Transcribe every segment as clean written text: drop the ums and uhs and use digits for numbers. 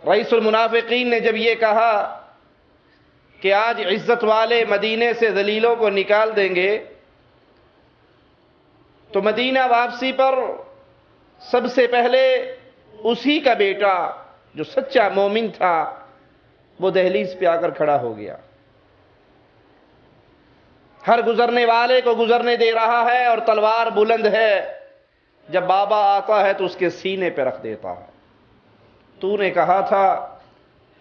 رئیس المنافقین نے جب یہ کہا کہ آج عزت والے مدینے سے ذلیلوں کو نکال دیں گے، تو مدینہ واپسی پر سب سے پہلے اسی کا بیٹا جو سچا مومن تھا وہ دہلیز پہ آ کر کھڑا ہو گیا، ہر گزرنے والے کو گزرنے دے رہا ہے اور تلوار بلند ہے، جب بابا آتا ہے تو اس کے سینے پہ رکھ دیتا ہے۔ تو نے کہا تھا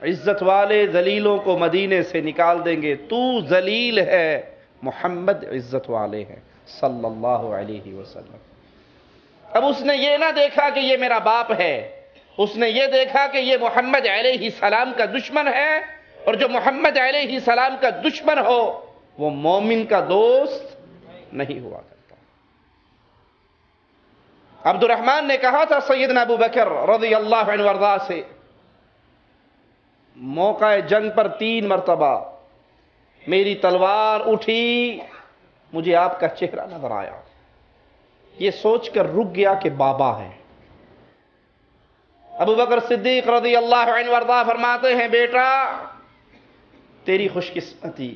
عزت والے ذلیلوں کو مدینے سے نکال دیں گے، تو ذلیل ہے، محمد عزت والے ہیں صلی اللہ علیہ وسلم۔ اب اس نے یہ نہ دیکھا کہ یہ میرا باپ ہے، اس نے یہ دیکھا کہ یہ محمد علیہ السلام کا دشمن ہے، اور جو محمد علیہ السلام کا دشمن ہو وہ مومن کا دوست نہیں ہوا کرتا۔ عبد الرحمن نے کہا تھا سیدنا ابو بکر رضی اللہ عنہ وارضا سے، موقع جنگ پر 3 مرتبہ میری تلوار اٹھی، مجھے آپ کا چہرہ نظر آیا، یہ سوچ کر رک گیا کہ بابا ہے۔ ابو بکر صدیق رضی اللہ عنہ وارضا فرماتے ہیں، بیٹا تیری خوش قسمتی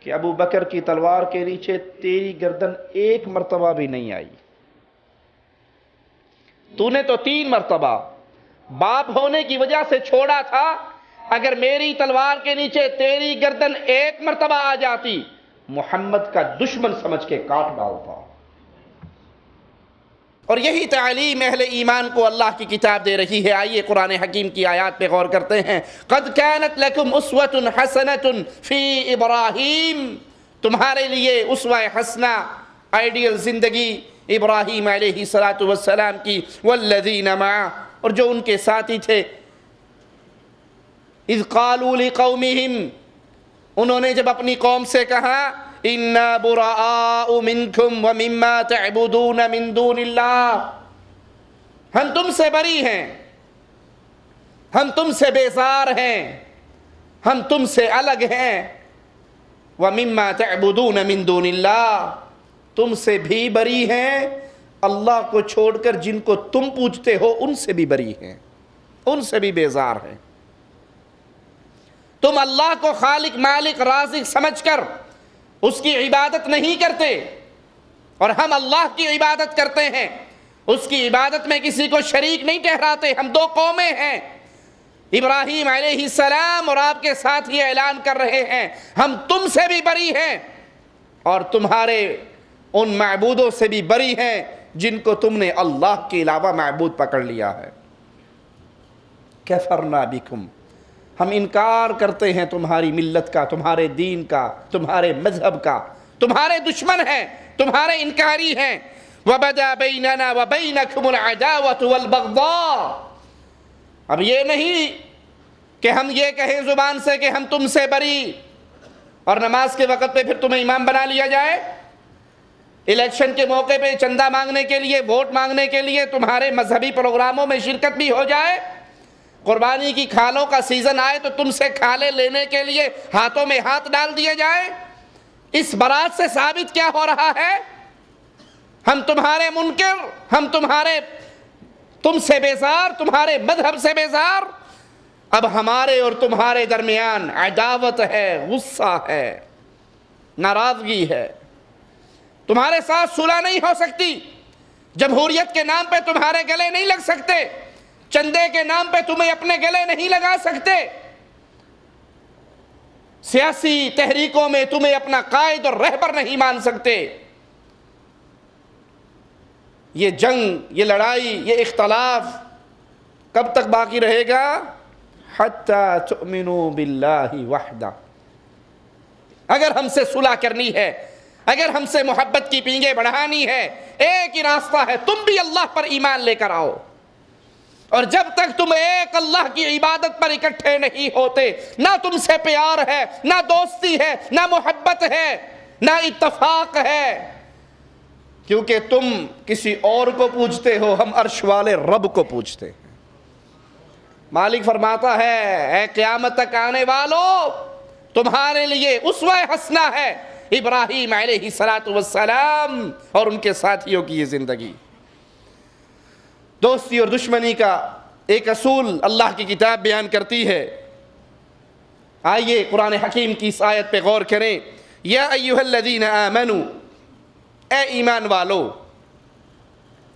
کہ ابو بکر کی تلوار کے نیچے تیری گردن 1 مرتبہ بھی نہیں آئی، تو نے تو 3 مرتبہ باپ ہونے کی وجہ سے چھوڑا تھا، اگر میری تلوار کے نیچے تیری گردن 1 مرتبہ آ جاتی محمد کا دشمن سمجھ کے کاٹ ڈالتا۔ اور یہی تعلیم اہل ایمان کو اللہ کی کتاب دے رہی ہے۔ آئیے قرآن حکیم کی آیات پہ غور کرتے ہیں۔ قد كانت لكم اسوة حسنة فی ابراہیم، تمہارے لیے اسوہ حسنہ، آئیڈیل زندگی ابراہیم علیہ السلام کی، والذین معہ، اور جو ان کے ساتھی تھے، اذ قالوا لقومہم، انہوں نے جب اپنی قوم سے کہا، اِنَّا بُرَآءُ مِنْكُمْ وَمِمَّا تَعْبُدُونَ مِن دُونِ اللَّهِ، ہم تم سے بری ہیں، ہم تم سے بیزار ہیں، ہم تم سے الگ ہیں، وَمِمَّا تَعْبُدُونَ مِن دُونِ اللَّهِ، تم سے بھی بری ہیں، اللہ کو چھوڑ کر جن کو تم پوجتے ہو ان سے بھی بری ہیں، ان سے بھی بیزار ہیں۔ تم اللہ کو خالق مالک رازق سمجھ کر اس کی عبادت نہیں کرتے، اور ہم اللہ کی عبادت کرتے ہیں، اس کی عبادت میں کسی کو شریک نہیں ٹھہراتے۔ ہم 2 قومیں ہیں، ابراہیم علیہ السلام اور آپ کے ساتھ یہ اعلان کر رہے ہیں، ہم تم سے بھی بری ہیں اور تمہارے ان معبودوں سے بھی بری ہیں جن کو تم نے اللہ کے علاوہ معبود پکڑ لیا ہے۔ کفرنا بکم، ہم انکار کرتے ہیں تمہاری ملت کا، تمہارے دین کا، تمہارے مذہب کا، تمہارے دشمن ہیں، تمہارے انکاری ہیں۔ وَبَدَا بَيْنَنَا وَبَيْنَكُمُ الْعَدَاوَةُ وَالْبَغْضَاءُ، اب یہ نہیں کہ ہم یہ کہیں زبان سے کہ ہم تم سے بری اور نماز کے وقت پہ پھر تمہیں امام بنا لیا جائے، الیکشن کے موقع پہ چندہ مانگنے کے لیے، ووٹ مانگنے کے لیے تمہارے مذہبی پروگراموں میں شرکت بھی ہو جائے، قربانی کی کھالوں کا سیزن آئے تو تم سے کھالے لینے کے لیے ہاتھوں میں ہاتھ ڈال دیے جائے۔ اس برات سے ثابت کیا ہو رہا ہے؟ ہم تمہارے منکر، ہم تم سے بیزار، تمہارے مذہب سے بیزار، اب ہمارے اور تمہارے درمیان عداوت ہے، غصہ ہے، ناراضگی ہے، تمہارے ساتھ صلح نہیں ہو سکتی، جمہوریت کے نام پہ تمہارے گلے نہیں لگ سکتے، چندے کے نام پہ تمہیں اپنے گلے نہیں لگا سکتے، سیاسی تحریکوں میں تمہیں اپنا قائد اور رہبر نہیں مان سکتے۔ یہ جنگ، یہ لڑائی، یہ اختلاف کب تک باقی رہے گا؟ حتی تؤمنوا باللہ وحدہ، اگر ہم سے صلح کرنی ہے، اگر ہم سے محبت کی پینگیں بڑھانی ہے، ایک ہی راستہ ہے، تم بھی اللہ پر ایمان لے کر آؤ، اور جب تک تم ایک اللہ کی عبادت پر اکٹھے نہیں ہوتے، نہ تم سے پیار ہے، نہ دوستی ہے، نہ محبت ہے، نہ اتفاق ہے، کیونکہ تم کسی اور کو پوجتے ہو، ہم عرش والے رب کو پوجتے ہیں۔ مالک فرماتا ہے، اے قیامت تک آنے والو، تمہارے لیے اسوہ حسنہ ہے ابراہیم علیہ السلام اور ان کے ساتھیوں کی یہ زندگی۔ دوستی اور دشمنی کا ایک اصول اللہ کی کتاب بیان کرتی ہے. آئیے قرآن حکیم کی اس آیت پہ غور کریں. یا ایھا الذین آمنوا، اے ایمان والو،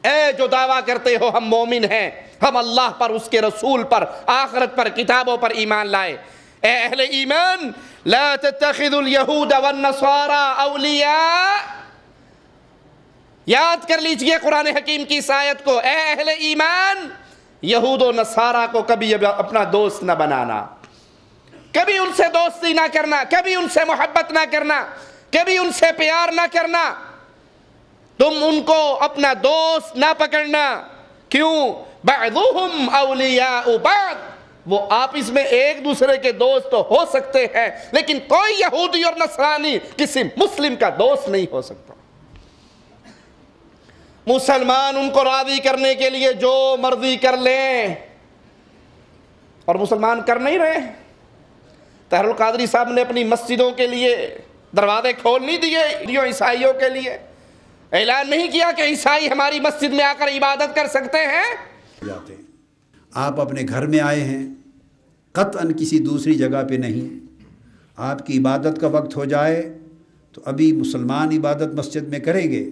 اے جو دعویٰ کرتے ہو ہم مومن ہیں، ہم اللہ پر، اس کے رسول پر، آخرت پر، کتابوں پر ایمان لائے. اے اہل ایمان، لا تتخذوا اليہود والنصارى اولیاء. یاد کر لیجئے قرآن حکیم کی اس آیت کو. اے اہل ایمان، یہود و نصارہ کو کبھی اپنا دوست نہ بنانا، کبھی ان سے دوستی نہ کرنا، کبھی ان سے محبت نہ کرنا، کبھی ان سے پیار نہ کرنا. تم ان کو اپنا دوست نہ پکڑنا. کیوں؟ بعضهم اولیاء بعض، وہ آپس میں ایک دوسرے کے دوست تو ہو سکتے ہیں، لیکن کوئی یہودی اور نصرانی کسی مسلم کا دوست نہیں ہو سکتا. مسلمان ان کو راضی کرنے کے لیے جو مرضی کر لیں، اور مسلمان کر نہیں رہے. طاہر القادری صاحب نے اپنی مسجدوں کے لیے دروازے کھول نہیں دیے عیسائیوں کے لیے. اعلان نہیں کیا کہ عیسائی ہماری مسجد میں آ کر عبادت کر سکتے ہیں. آپ اپنے گھر میں آئے ہیں، قطعاً کسی دوسری جگہ پہ نہیں. آپ کی عبادت کا وقت ہو جائے تو ابھی مسلمان عبادت مسجد میں کریں گے.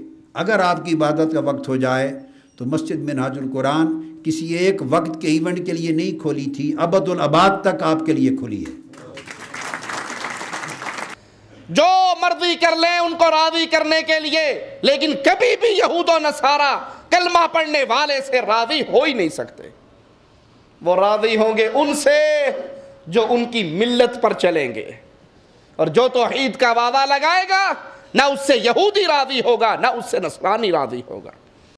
اگر آپ کی عبادت کا وقت ہو جائے تو مسجد منہاج القرآن کسی ایک وقت کے ایونٹ کے لیے نہیں کھولی تھی، ابد الاباد تک آپ کے لیے کھلی ہے. جو مرضی کر لیں ان کو راضی کرنے کے لیے، لیکن کبھی بھی یہود و نصارہ کلمہ پڑھنے والے سے راضی ہو ہی نہیں سکتے. وہ راضی ہوں گے ان سے جو ان کی ملت پر چلیں گے، اور جو توحید کا وعدہ لگائے گا نہ اس سے یہودی راضی ہوگا، نہ اس سے نصرانی راضی ہوگا.